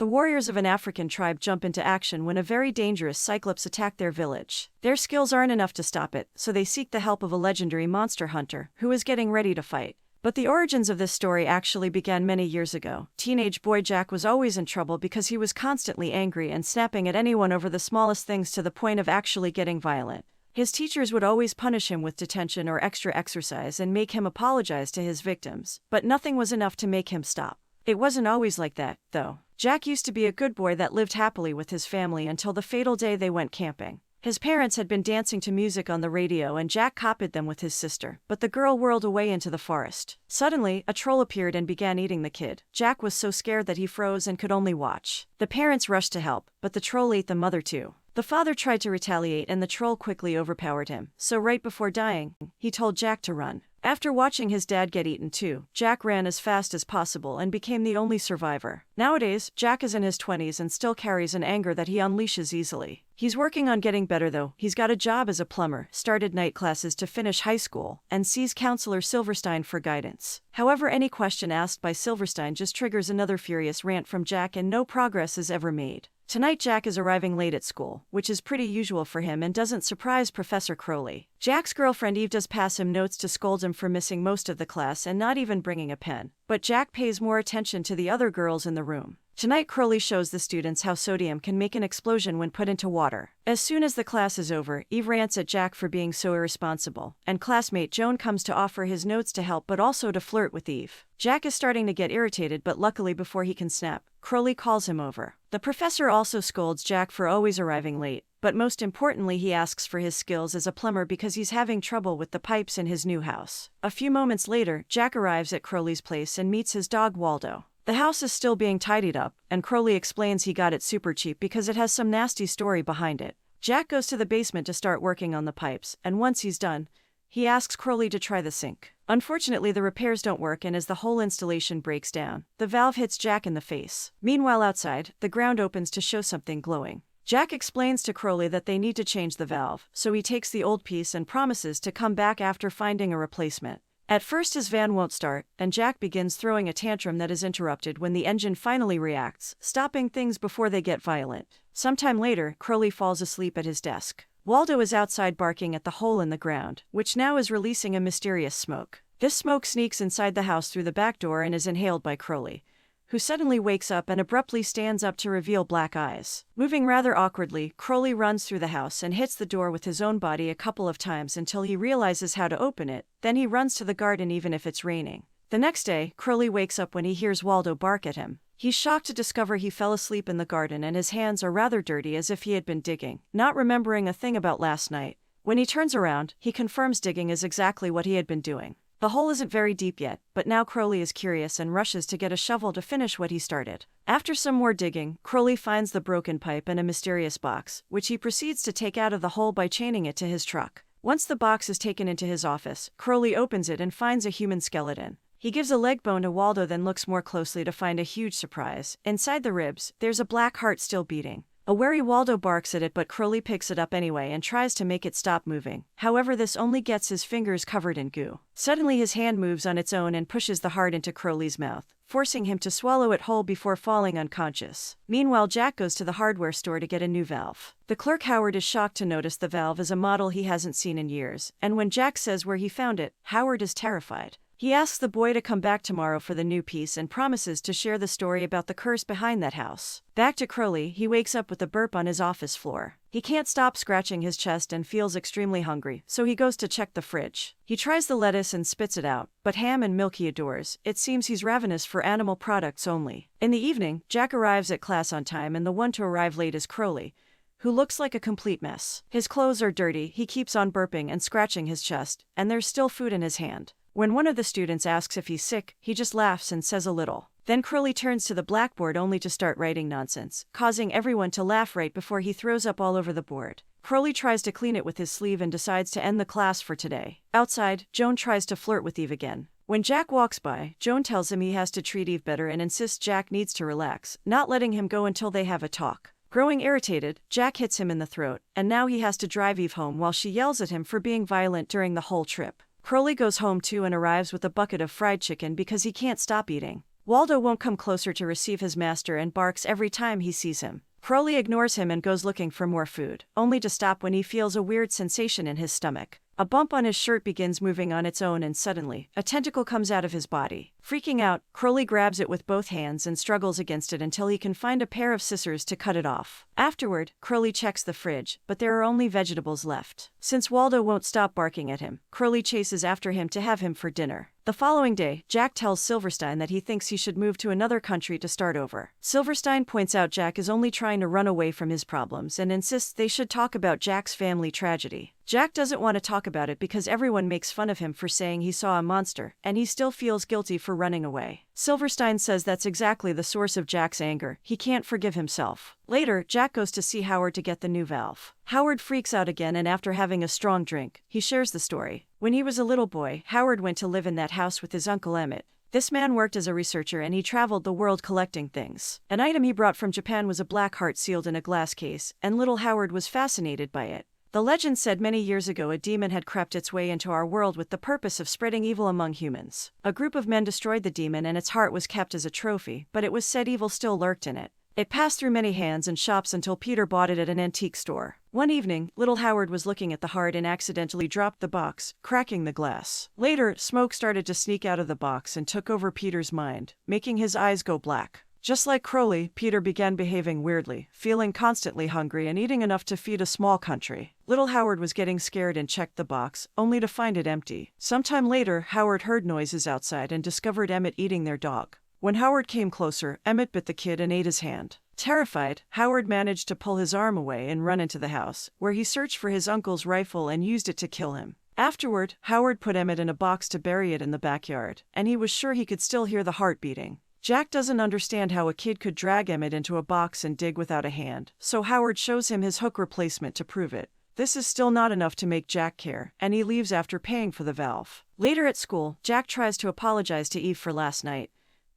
The warriors of an African tribe jump into action when a very dangerous cyclops attack their village. Their skills aren't enough to stop it, so they seek the help of a legendary monster hunter, who is getting ready to fight. But the origins of this story actually began many years ago. Teenage boy Jack was always in trouble because he was constantly angry and snapping at anyone over the smallest things to the point of actually getting violent. His teachers would always punish him with detention or extra exercise and make him apologize to his victims, but nothing was enough to make him stop. It wasn't always like that, though. Jack used to be a good boy that lived happily with his family until the fatal day they went camping. His parents had been dancing to music on the radio and Jack copied them with his sister, but the girl whirled away into the forest. Suddenly, a troll appeared and began eating the kid. Jack was so scared that he froze and could only watch. The parents rushed to help, but the troll ate the mother too. The father tried to retaliate and the troll quickly overpowered him, so right before dying, he told Jack to run. After watching his dad get eaten too, Jack ran as fast as possible and became the only survivor. Nowadays, Jack is in his 20s and still carries an anger that he unleashes easily. He's working on getting better though. He's got a job as a plumber, started night classes to finish high school, and sees Counselor Silverstein for guidance. However, any question asked by Silverstein just triggers another furious rant from Jack and no progress is ever made. Tonight Jack is arriving late at school, which is pretty usual for him and doesn't surprise Professor Crowley. Jack's girlfriend Eve does pass him notes to scold him for missing most of the class and not even bringing a pen, but Jack pays more attention to the other girls in the room. Tonight Crowley shows the students how sodium can make an explosion when put into water. As soon as the class is over, Eve rants at Jack for being so irresponsible, and classmate Joan comes to offer his notes to help but also to flirt with Eve. Jack is starting to get irritated but luckily before he can snap, Crowley calls him over. The professor also scolds Jack for always arriving late, but most importantly he asks for his skills as a plumber because he's having trouble with the pipes in his new house. A few moments later, Jack arrives at Crowley's place and meets his dog Waldo. The house is still being tidied up, and Crowley explains he got it super cheap because it has some nasty story behind it. Jack goes to the basement to start working on the pipes, and once he's done, he asks Crowley to try the sink. Unfortunately, the repairs don't work and as the whole installation breaks down, the valve hits Jack in the face. Meanwhile outside, the ground opens to show something glowing. Jack explains to Crowley that they need to change the valve, so he takes the old piece and promises to come back after finding a replacement. At first his van won't start, and Jack begins throwing a tantrum that is interrupted when the engine finally reacts, stopping things before they get violent. Sometime later, Crowley falls asleep at his desk. Waldo is outside barking at the hole in the ground, which now is releasing a mysterious smoke. This smoke sneaks inside the house through the back door and is inhaled by Crowley, who suddenly wakes up and abruptly stands up to reveal black eyes. Moving rather awkwardly, Crowley runs through the house and hits the door with his own body a couple of times until he realizes how to open it, then he runs to the garden even if it's raining. The next day, Crowley wakes up when he hears Waldo bark at him. He's shocked to discover he fell asleep in the garden and his hands are rather dirty as if he had been digging, not remembering a thing about last night. When he turns around, he confirms digging is exactly what he had been doing. The hole isn't very deep yet, but now Crowley is curious and rushes to get a shovel to finish what he started. After some more digging, Crowley finds the broken pipe and a mysterious box, which he proceeds to take out of the hole by chaining it to his truck. Once the box is taken into his office, Crowley opens it and finds a human skeleton. He gives a leg bone to Waldo then looks more closely to find a huge surprise. Inside the ribs, there's a black heart still beating. A wary Waldo barks at it but Crowley picks it up anyway and tries to make it stop moving. However, this only gets his fingers covered in goo. Suddenly his hand moves on its own and pushes the heart into Crowley's mouth, forcing him to swallow it whole before falling unconscious. Meanwhile, Jack goes to the hardware store to get a new valve. The clerk Howard is shocked to notice the valve is a model he hasn't seen in years, and when Jack says where he found it, Howard is terrified. He asks the boy to come back tomorrow for the new piece and promises to share the story about the curse behind that house. Back to Crowley, he wakes up with a burp on his office floor. He can't stop scratching his chest and feels extremely hungry, so he goes to check the fridge. He tries the lettuce and spits it out, but ham and milk he adores. It seems he's ravenous for animal products only. In the evening, Jack arrives at class on time and the one to arrive late is Crowley, who looks like a complete mess. His clothes are dirty, he keeps on burping and scratching his chest, and there's still food in his hand. When one of the students asks if he's sick, he just laughs and says a little. Then Crowley turns to the blackboard only to start writing nonsense, causing everyone to laugh right before he throws up all over the board. Crowley tries to clean it with his sleeve and decides to end the class for today. Outside, Joan tries to flirt with Eve again. When Jack walks by, Joan tells him he has to treat Eve better and insists Jack needs to relax, not letting him go until they have a talk. Growing irritated, Jack hits him in the throat, and now he has to drive Eve home while she yells at him for being violent during the whole trip. Crowley goes home too and arrives with a bucket of fried chicken because he can't stop eating. Waldo won't come closer to receive his master and barks every time he sees him. Crowley ignores him and goes looking for more food, only to stop when he feels a weird sensation in his stomach. A bump on his shirt begins moving on its own and suddenly, a tentacle comes out of his body. Freaking out, Crowley grabs it with both hands and struggles against it until he can find a pair of scissors to cut it off. Afterward, Crowley checks the fridge, but there are only vegetables left. Since Waldo won't stop barking at him, Crowley chases after him to have him for dinner. The following day, Jack tells Silverstein that he thinks he should move to another country to start over. Silverstein points out Jack is only trying to run away from his problems and insists they should talk about Jack's family tragedy. Jack doesn't want to talk about it because everyone makes fun of him for saying he saw a monster, and he still feels guilty for running away. Silverstein says that's exactly the source of Jack's anger. He can't forgive himself. Later, Jack goes to see Howard to get the new valve. Howard freaks out again, and after having a strong drink, he shares the story. When he was a little boy, Howard went to live in that house with his uncle Emmett. This man worked as a researcher and he traveled the world collecting things. An item he brought from Japan was a black heart sealed in a glass case, and little Howard was fascinated by it. The legend said many years ago a demon had crept its way into our world with the purpose of spreading evil among humans. A group of men destroyed the demon and its heart was kept as a trophy, but it was said evil still lurked in it. It passed through many hands and shops until Peter bought it at an antique store. One evening, little Howard was looking at the heart and accidentally dropped the box, cracking the glass. Later, smoke started to sneak out of the box and took over Peter's mind, making his eyes go black. Just like Crowley, Peter began behaving weirdly, feeling constantly hungry and eating enough to feed a small country. Little Howard was getting scared and checked the box, only to find it empty. Sometime later, Howard heard noises outside and discovered Emmett eating their dog. When Howard came closer, Emmett bit the kid and ate his hand. Terrified, Howard managed to pull his arm away and run into the house, where he searched for his uncle's rifle and used it to kill him. Afterward, Howard put Emmett in a box to bury it in the backyard, and he was sure he could still hear the heart beating. Jack doesn't understand how a kid could drag Emmett into a box and dig without a hand, so Howard shows him his hook replacement to prove it. This is still not enough to make Jack care, and he leaves after paying for the valve. Later at school, Jack tries to apologize to Eve for last night,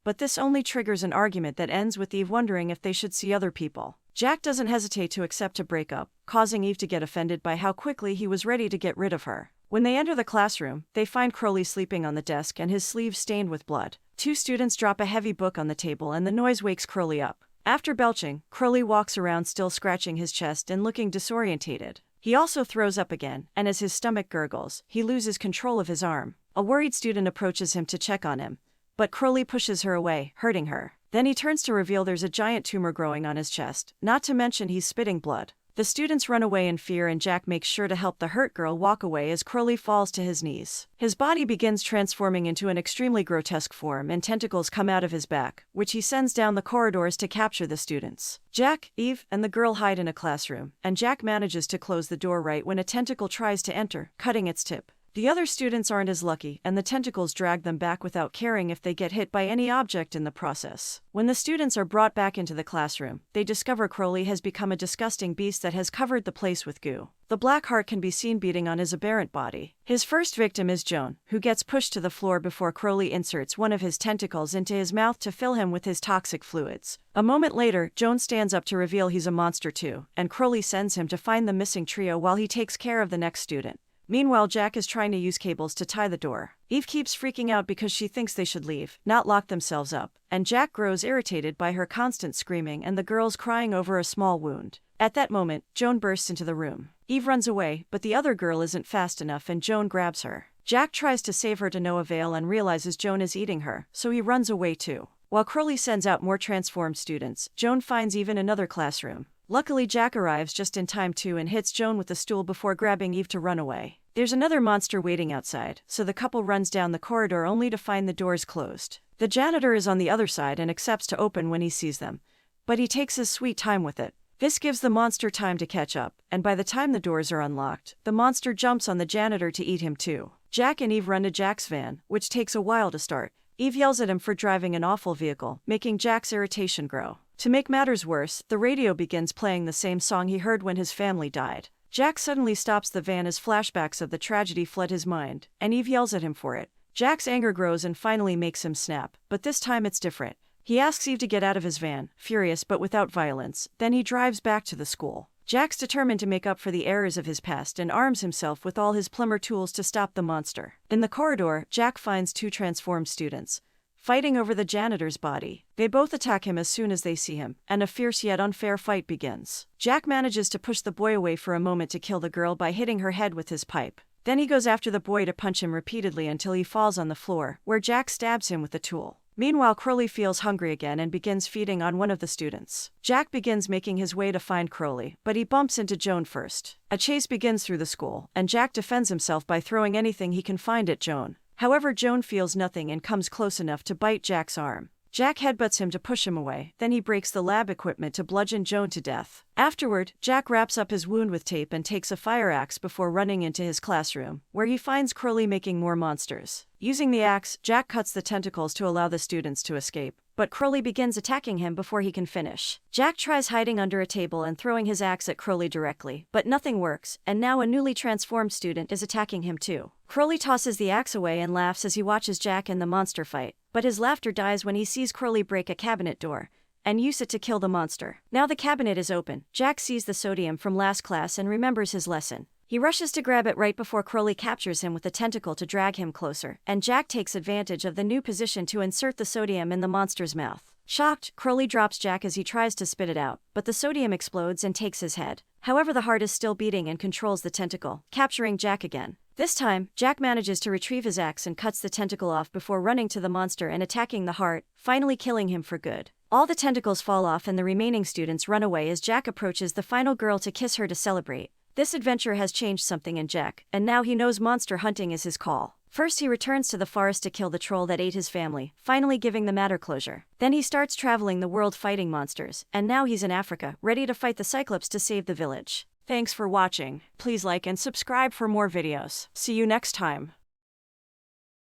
but this only triggers an argument that ends with Eve wondering if they should see other people. Jack doesn't hesitate to accept a breakup, causing Eve to get offended by how quickly he was ready to get rid of her. When they enter the classroom, they find Crowley sleeping on the desk and his sleeves stained with blood. Two students drop a heavy book on the table and the noise wakes Crowley up. After belching, Crowley walks around still scratching his chest and looking disorientated. He also throws up again, and as his stomach gurgles, he loses control of his arm. A worried student approaches him to check on him, but Crowley pushes her away, hurting her. Then he turns to reveal there's a giant tumor growing on his chest, not to mention he's spitting blood. The students run away in fear and Jack makes sure to help the hurt girl walk away as Crowley falls to his knees. His body begins transforming into an extremely grotesque form and tentacles come out of his back, which he sends down the corridors to capture the students. Jack, Eve, and the girl hide in a classroom, and Jack manages to close the door right when a tentacle tries to enter, cutting its tip. The other students aren't as lucky, and the tentacles drag them back without caring if they get hit by any object in the process. When the students are brought back into the classroom, they discover Crowley has become a disgusting beast that has covered the place with goo. The black heart can be seen beating on his aberrant body. His first victim is Joan, who gets pushed to the floor before Crowley inserts one of his tentacles into his mouth to fill him with his toxic fluids. A moment later, Joan stands up to reveal he's a monster too, and Crowley sends him to find the missing trio while he takes care of the next student. Meanwhile, Jack is trying to use cables to tie the door. Eve keeps freaking out because she thinks they should leave, not lock themselves up, and Jack grows irritated by her constant screaming and the girls crying over a small wound. At that moment, Joan bursts into the room. Eve runs away, but the other girl isn't fast enough and Joan grabs her. Jack tries to save her to no avail and realizes Joan is eating her, so he runs away too. While Crowley sends out more transformed students, Joan finds Eve in another classroom. Luckily, Jack arrives just in time too and hits Joan with a stool before grabbing Eve to run away. There's another monster waiting outside, so the couple runs down the corridor only to find the doors closed. The janitor is on the other side and accepts to open when he sees them, but he takes his sweet time with it. This gives the monster time to catch up, and by the time the doors are unlocked, the monster jumps on the janitor to eat him too. Jack and Eve run to Jack's van, which takes a while to start. Eve yells at him for driving an awful vehicle, making Jack's irritation grow. To make matters worse, the radio begins playing the same song he heard when his family died. Jack suddenly stops the van as flashbacks of the tragedy flood his mind, and Eve yells at him for it. Jack's anger grows and finally makes him snap, but this time it's different. He asks Eve to get out of his van, furious but without violence, then he drives back to the school. Jack's determined to make up for the errors of his past and arms himself with all his plumber tools to stop the monster. In the corridor, Jack finds two transformed students. fighting over the janitor's body. They both attack him as soon as they see him, and a fierce yet unfair fight begins. Jack manages to push the boy away for a moment to kill the girl by hitting her head with his pipe. Then he goes after the boy to punch him repeatedly until he falls on the floor, where Jack stabs him with the tool. Meanwhile, Crowley feels hungry again and begins feeding on one of the students. Jack begins making his way to find Crowley, but he bumps into Joan first. A chase begins through the school, and Jack defends himself by throwing anything he can find at Joan. However, Joan feels nothing and comes close enough to bite Jack's arm. Jack headbutts him to push him away, then he breaks the lab equipment to bludgeon Joan to death. Afterward, Jack wraps up his wound with tape and takes a fire axe before running into his classroom, where he finds Crowley making more monsters. Using the axe, Jack cuts the tentacles to allow the students to escape, but Crowley begins attacking him before he can finish. Jack tries hiding under a table and throwing his axe at Crowley directly, but nothing works, and now a newly transformed student is attacking him too. Crowley tosses the axe away and laughs as he watches Jack and the monster fight, but his laughter dies when he sees Crowley break a cabinet door and use it to kill the monster. Now the cabinet is open. Jack sees the sodium from last class and remembers his lesson. He rushes to grab it right before Crowley captures him with a tentacle to drag him closer, and Jack takes advantage of the new position to insert the sodium in the monster's mouth. Shocked, Crowley drops Jack as he tries to spit it out, but the sodium explodes and takes his head. However, the heart is still beating and controls the tentacle, capturing Jack again. This time, Jack manages to retrieve his axe and cuts the tentacle off before running to the monster and attacking the heart, finally killing him for good. All the tentacles fall off and the remaining students run away as Jack approaches the final girl to kiss her to celebrate. This adventure has changed something in Jack, and now he knows monster hunting is his call. First, he returns to the forest to kill the troll that ate his family, finally giving the matter closure. Then he starts traveling the world fighting monsters, and now he's in Africa, ready to fight the Cyclops to save the village. Thanks for watching. Please like and subscribe for more videos. See you next time.